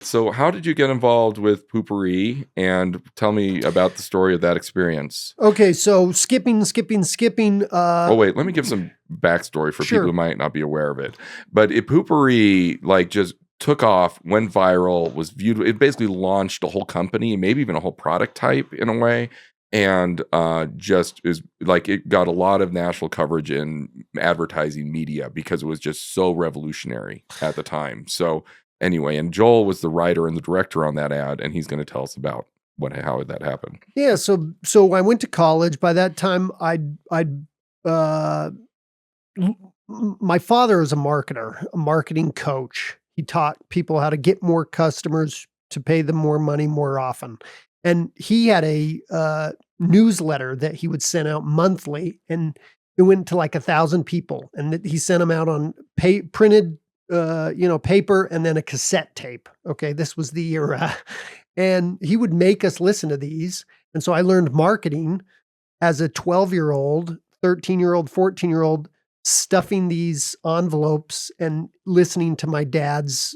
So how did you get involved with Poo Pourri? And tell me about the story of that experience. Okay, so skipping. Oh, wait, let me give some backstory for Sure. people who might not be aware of it. But Poo Pourri, like, just took off, went viral, was viewed. It basically launched a whole company, maybe even a whole product type in a way. And just is like, it got a lot of national coverage in advertising media because it was just so revolutionary at the time. So anyway, and Joel was the writer and the director on that ad, and he's going to tell us about how that happened. Yeah, so I went to college. By that time, my father was a marketer, a marketing coach. He taught people how to get more customers, to pay them more money more often. And he had a newsletter that he would send out monthly, and it went to like 1,000 people. And he sent them out on printed, paper, and then a cassette tape. Okay, this was the era. And he would make us listen to these. And so I learned marketing as a 12-year-old, 13-year-old, 14-year-old, stuffing these envelopes and listening to my dad's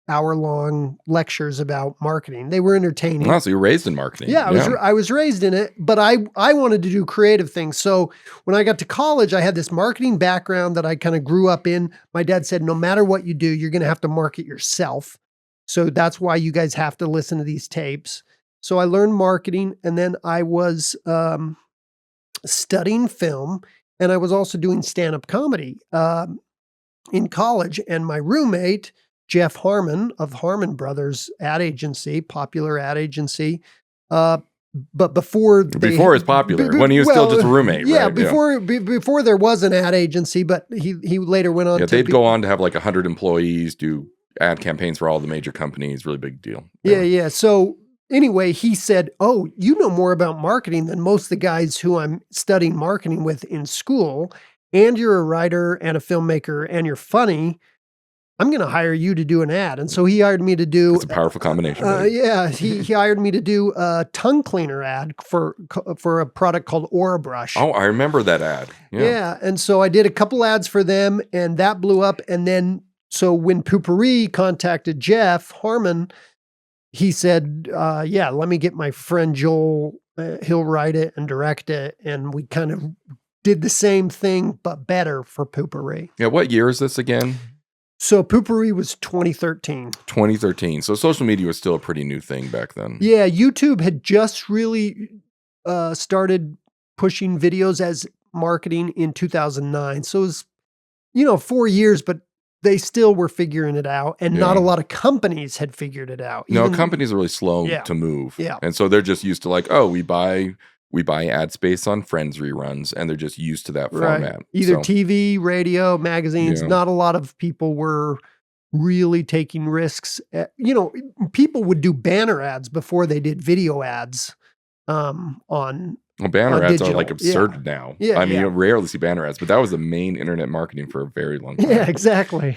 hour-long lectures about marketing. They were entertaining. Oh, so you were raised in marketing. Yeah, I was raised in it, but I wanted to do creative things. So when I got to college, I had this marketing background that I kind of grew up in. My dad said, no matter what you do, you're going to have to market yourself. So that's why you guys have to listen to these tapes. So I learned marketing, and then I was studying film, and I was also doing stand-up comedy in college. And my roommate, Jeff Harmon of Harmon Brothers ad agency, popular ad agency, but before it's popular, when he was still just a roommate, yeah, right? Before there was an ad agency, but he later went on. Yeah, they'd go on to have like 100 employees, do ad campaigns for all the major companies. Really big deal. Yeah. So anyway, he said, "Oh, you know more about marketing than most of the guys who I'm studying marketing with in school, and you're a writer and a filmmaker, and you're funny. I'm going to hire you to do an ad." And so he hired me to do. It's a powerful combination. Yeah, he hired me to do a tongue cleaner ad for a product called Aura Brush. Oh, I remember that ad. Yeah, and so I did a couple ads for them, and that blew up. And then, so when Poo Pourri contacted Jeff Harmon, he said, "Yeah, let me get my friend Joel. He'll write it and direct it." And we kind of did the same thing, but better for Poo Pourri. Yeah, what year is this again? So Poo Pourri was 2013. 2013. So social media was still a pretty new thing back then. Yeah, YouTube had just really started pushing videos as marketing in 2009. So it was, 4 years, but they still were figuring it out. And not a lot of companies had figured it out. Companies are really slow to move. Yeah. And so they're just used to like, oh, we buy ad space on Friends reruns, and they're just used to that format. Either TV, radio, magazines. Yeah. Not a lot of people were really taking risks. People would do banner ads before they did video ads on banner ads digital. are like absurd now. Yeah, I mean, you rarely see banner ads, but that was the main internet marketing for a very long time. Yeah, exactly.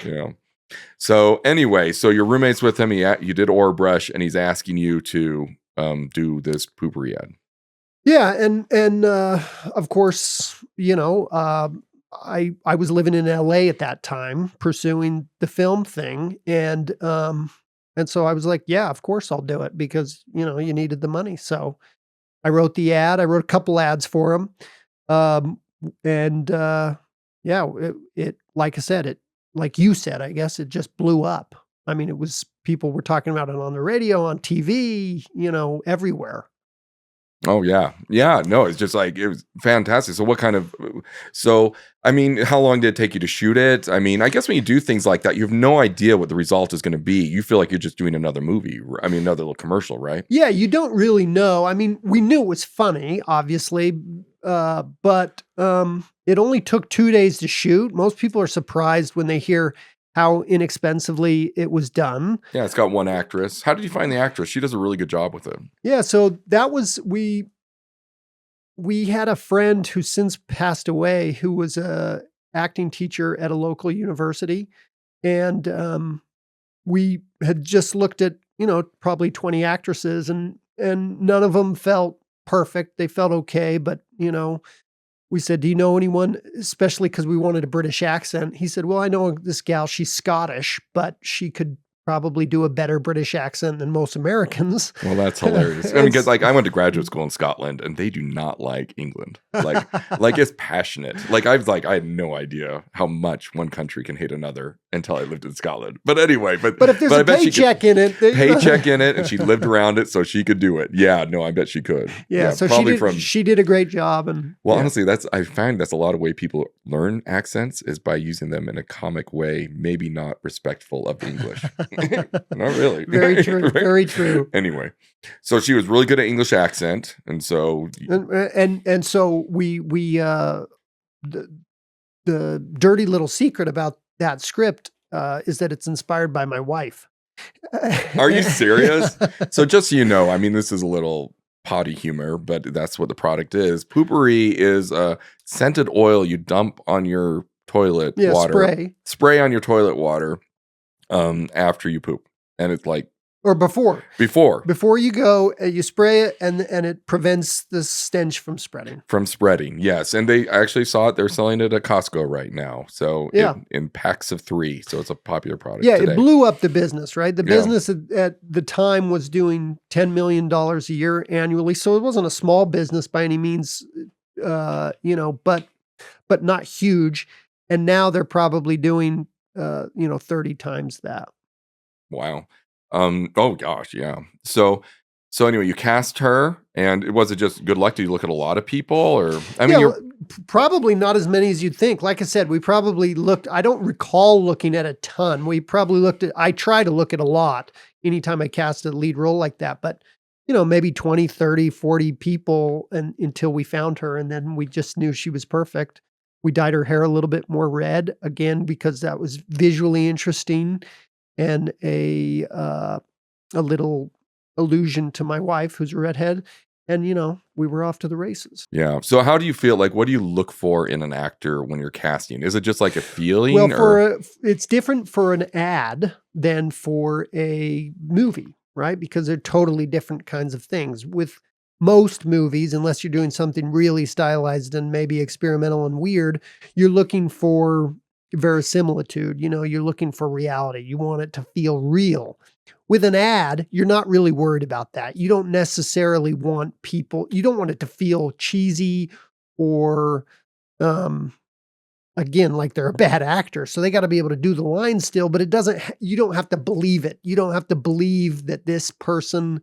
So anyway, so your roommate's with him. You did Aura Brush, and he's asking you to do this Poo Pourri ad. Yeah, and of course, I was living in LA at that time, pursuing the film thing, and so I was like, yeah, of course I'll do it, because you needed the money. So I wrote the ad. I wrote a couple ads for him, it like I said, it, like you said, I guess it just blew up. I mean, people were talking about it on the radio, on TV, everywhere. Oh, yeah. Yeah. No, it's just like, it was fantastic. So I mean, how long did it take you to shoot it? I mean, I guess when you do things like that, you have no idea what the result is going to be. You feel like you're just doing another movie. I mean, another little commercial, right? Yeah, you don't really know. I mean, we knew it was funny, obviously, but it only took 2 days to shoot. Most people are surprised when they hear how inexpensively it was done. Yeah, it's got one actress. How did you find the actress? She does a really good job with it. Yeah, so that was, we had a friend who since passed away, who was a acting teacher at a local university. And we had just looked at, probably 20 actresses, and none of them felt perfect. They felt okay, but, we said, do you know anyone, especially because we wanted a British accent? He said, well, I know this gal, she's Scottish, but she could probably do a better British accent than most Americans. Well, that's hilarious. I mean, because like I went to graduate school in Scotland, and they do not like England. Like it's passionate. Like I had no idea how much one country can hate another until I lived in Scotland. But anyway, but if there's a paycheck in it, paycheck in it, and she lived around it, so she could do it. Yeah, no, I bet she could. Yeah, so she did a great job. And honestly, I find that's a lot of way people learn accents is by using them in a comic way, maybe not respectful of English. Not really. Very true. Right? Very true. Anyway, so she was really good at English accent, and so and so we the dirty little secret about that script is that it's inspired by my wife. Are you serious? So just so you know, I mean, this is a little potty humor, but that's what the product is. Poo Pourri is a scented oil you dump on your toilet water. Spray on your toilet water after you poop. And it's like, or before you go, you spray it, and it prevents the stench from spreading. Yes, and they actually saw it. They're selling it at Costco right now. So in packs of 3. So it's a popular product. Yeah, today. It blew up the business, right? The business at the time was doing $10 million a year annually. So it wasn't a small business by any means, but not huge. And now they're probably doing 30 times that. Wow. Oh gosh, yeah. So anyway, you cast her, and was it just good luck? Did you look at a lot of people, or I mean, probably not as many as you'd think. Like I said, we probably looked. I don't recall looking at a ton. We probably I try to look at a lot anytime I cast a lead role like that, but maybe 20, 30, 40 people, and until we found her, and then we just knew she was perfect. We dyed her hair a little bit more red again because that was visually interesting. And a little allusion to my wife, who's a redhead. And, we were off to the races. Yeah. So how do you feel? Like, what do you look for in an actor when you're casting? Is it just like a feeling? Well, it's different for an ad than for a movie, right? Because they're totally different kinds of things. With most movies, unless you're doing something really stylized and maybe experimental and weird, you're looking for verisimilitude. You're looking for reality. You want it to feel real. With an ad, you're not really worried about that. You don't necessarily want you don't want it to feel cheesy or, again, like they're a bad actor. So they got to be able to do the line still, but you don't have to believe it. You don't have to believe that this person,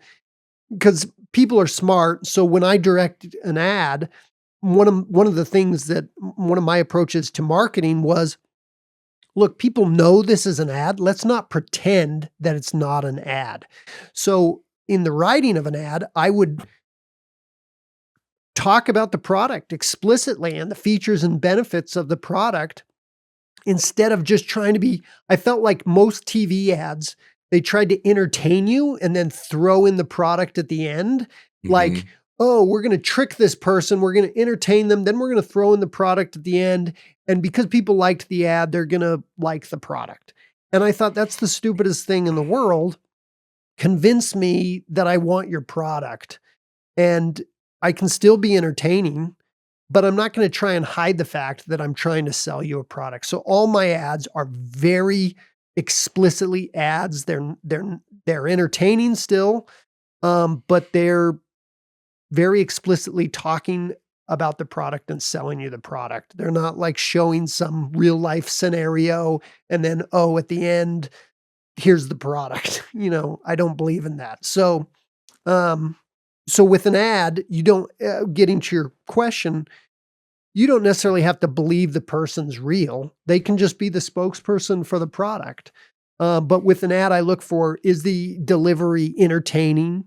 because people are smart. So when I direct an ad, one of the things that one of my approaches to marketing was, look, people know this is an ad. Let's not pretend that it's not an ad. So in the writing of an ad, I would talk about the product explicitly and the features and benefits of the product instead of just trying to be, I felt like most TV ads, they tried to entertain you and then throw in the product at the end. Mm-hmm. Like, oh, we're going to trick this person. We're going to entertain them. Then we're going to throw in the product at the end. And because people liked the ad, they're going to like the product. And I thought that's the stupidest thing in the world. Convince me that I want your product. And I can still be entertaining, but I'm not going to try and hide the fact that I'm trying to sell you a product. So all my ads are very explicitly ads. They're entertaining still, but they're very explicitly talking about the product and selling you the product. They're not like showing some real life scenario and then, at the end, here's the product. I don't believe in that. So with an ad, you don't, getting to your question, you don't necessarily have to believe the person's real. They can just be the spokesperson for the product. But with an ad, I look for, is the delivery entertaining?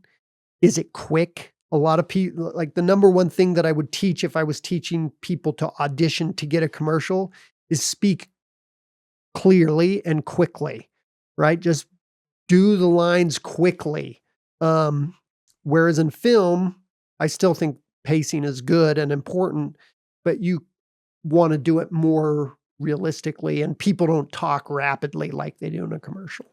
Is it quick? A lot of people, like the number one thing that I would teach if I was teaching people to audition to get a commercial is speak clearly and quickly, right? Just do the lines quickly. Whereas in film, I still think pacing is good and important, but you want to do it more realistically, and people don't talk rapidly like they do in a commercial.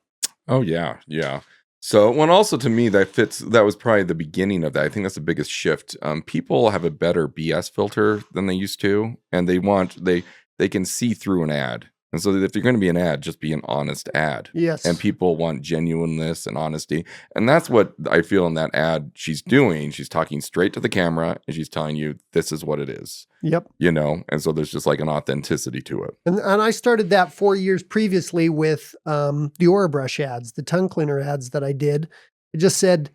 Oh, yeah. Yeah. So, when also to me, that was probably the beginning of that. I think that's the biggest shift. People have a better BS filter than they used to, and they can see through an ad. And so if you're going to be an ad, just be an honest ad. Yes. And people want genuineness and honesty. And that's what I feel in that ad she's doing. She's talking straight to the camera and she's telling you this is what it is. Yep. You know, and so there's just like an authenticity to it. And I started that 4 years previously with the Orabrush ads, the tongue cleaner ads that I did. It just said,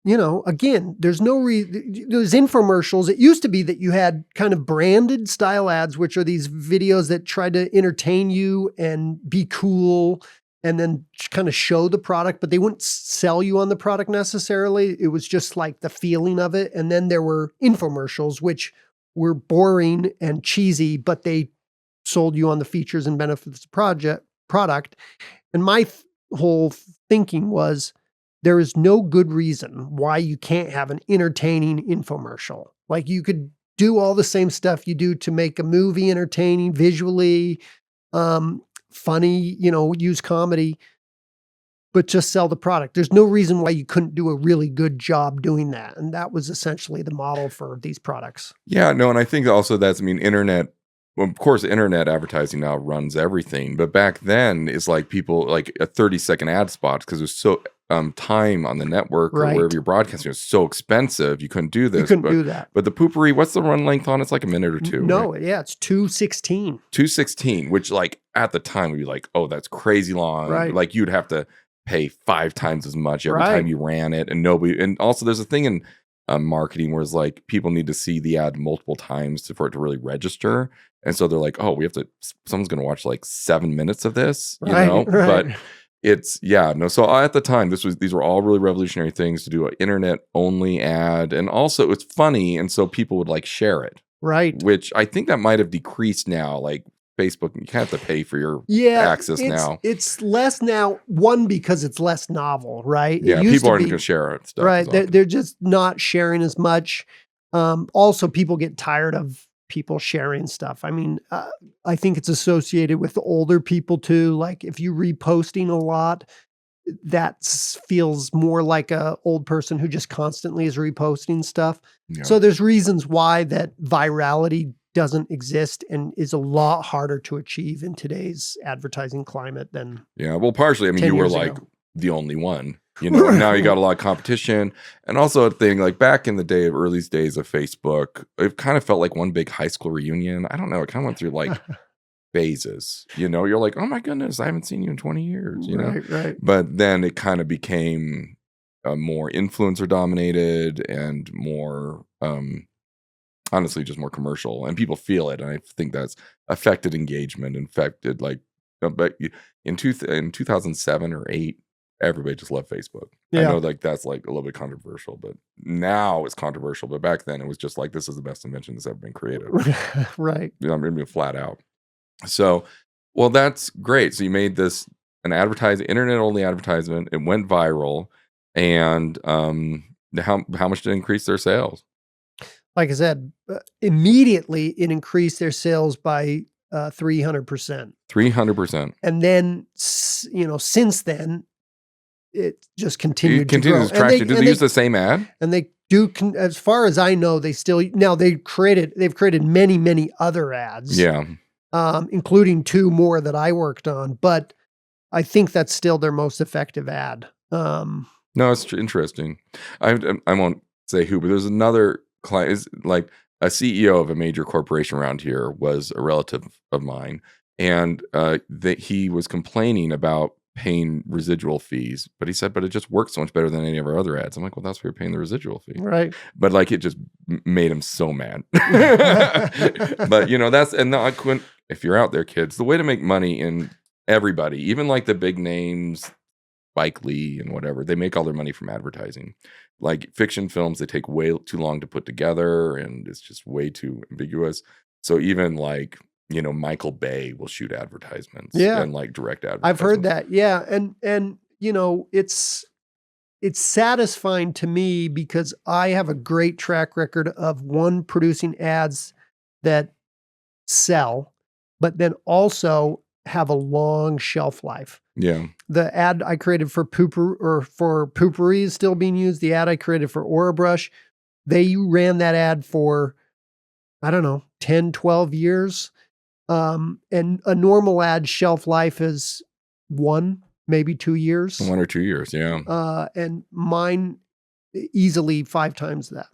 you know, again, there's infomercials. It used to be that you had kind of branded style ads, which are these videos that try to entertain you and be cool and then kind of show the product, but they wouldn't sell you on the product necessarily. It was just like the feeling of it. And then there were infomercials, which were boring and cheesy, but they sold you on the features and benefits of product. And my whole thinking was, there is no good reason why you can't have an entertaining infomercial. Like you could do all the same stuff you do to make a movie entertaining, visually, funny, you know, use comedy, but just sell the product. There's no reason why you couldn't do a really good job doing that. And that was essentially the model for these products. Yeah, no, and I think also that's, I mean, internet, well, of course, internet advertising now runs everything. But back then, it's like people, like a 30-second ad spot, because there's so time on the network or wherever you're broadcasting, it was so expensive. You couldn't do this. You couldn't do that. But the Poo Pourri, what's the run length on? It's like a minute or two. No, right? yeah, it's 2:16. 2:16, which like at the time would be like, oh, that's crazy long. Right. Like you'd have to pay 5 times as much every time you ran it. And also there's a thing in marketing where it's like people need to see the ad multiple times for it to really register. And so they're like, oh, someone's going to watch like 7 minutes of this, you know? But it's, so at the time, these were all really revolutionary things to do an internet only ad. And also it was funny. And so people would like share it. Right. Which I think that might have decreased now. Like Facebook, you kind of have to pay for your access now. It's less now, one, because it's less novel, right? Yeah, people aren't going to share it. Stuff right. They're just not sharing as much. Also, people get tired of people sharing stuff. I mean, I think it's associated with the older people too. Like if you're reposting a lot, that feels more like a old person who just constantly is reposting stuff. Yeah. So there's reasons why that virality doesn't exist and is a lot harder to achieve in today's advertising climate than well, partially, I mean, you were like the only one, you know, and now you got a lot of competition. And also a thing like back in the early days of Facebook, it kind of felt like one big high school reunion. I don't know. It kind of went through like phases, you know, you're like, oh my goodness, I haven't seen you in 20 years, you know? Right. But then it kind of became more influencer dominated and more, honestly, just more commercial, and people feel it. And I think that's affected engagement, affected like, but in 2007 or 8, everybody just loved Facebook. I know like that's like a little bit controversial, but now it's controversial. But back then it was just like, this is the best invention that's ever been created. Right. You know, I'm going to be flat out. So, well, that's great. So you made this internet only advertisement. It went viral, and how much did it increase their sales? Like I said, immediately it increased their sales by 300%. 300%. And then, you know, since then, it just continued to grow. Traction. Do they use the same ad? And they do, as far as I know, they've created many, many other ads. Yeah. Including 2 more that I worked on. But I think that's still their most effective ad. No, it's interesting. I won't say who, but there's another client, is like a CEO of a major corporation around here was a relative of mine, and he was complaining about paying residual fees, but he said, but it just works so much better than any of our other ads. I'm like, well, that's where you're paying the residual fee, right? But like, it just made him so mad. But you know, if you're out there, kids, the way to make money in everybody, even like the big names, Spike Lee and whatever, they make all their money from advertising. Like fiction films, they take way too long to put together, and it's just way too ambiguous. So even like, you know, Michael Bay will shoot advertisements and like direct advertisements. I've heard that. Yeah. And you know, it's satisfying to me because I have a great track record of producing ads that sell, but then also have a long shelf life. Yeah. The ad I created for Poo Pourri is still being used. The ad I created for Orabrush, they ran that ad for, I don't know, 10, 12 years. And a normal ad shelf life is 1, maybe 2 years. 1 or 2 years, yeah. And mine easily 5 times that.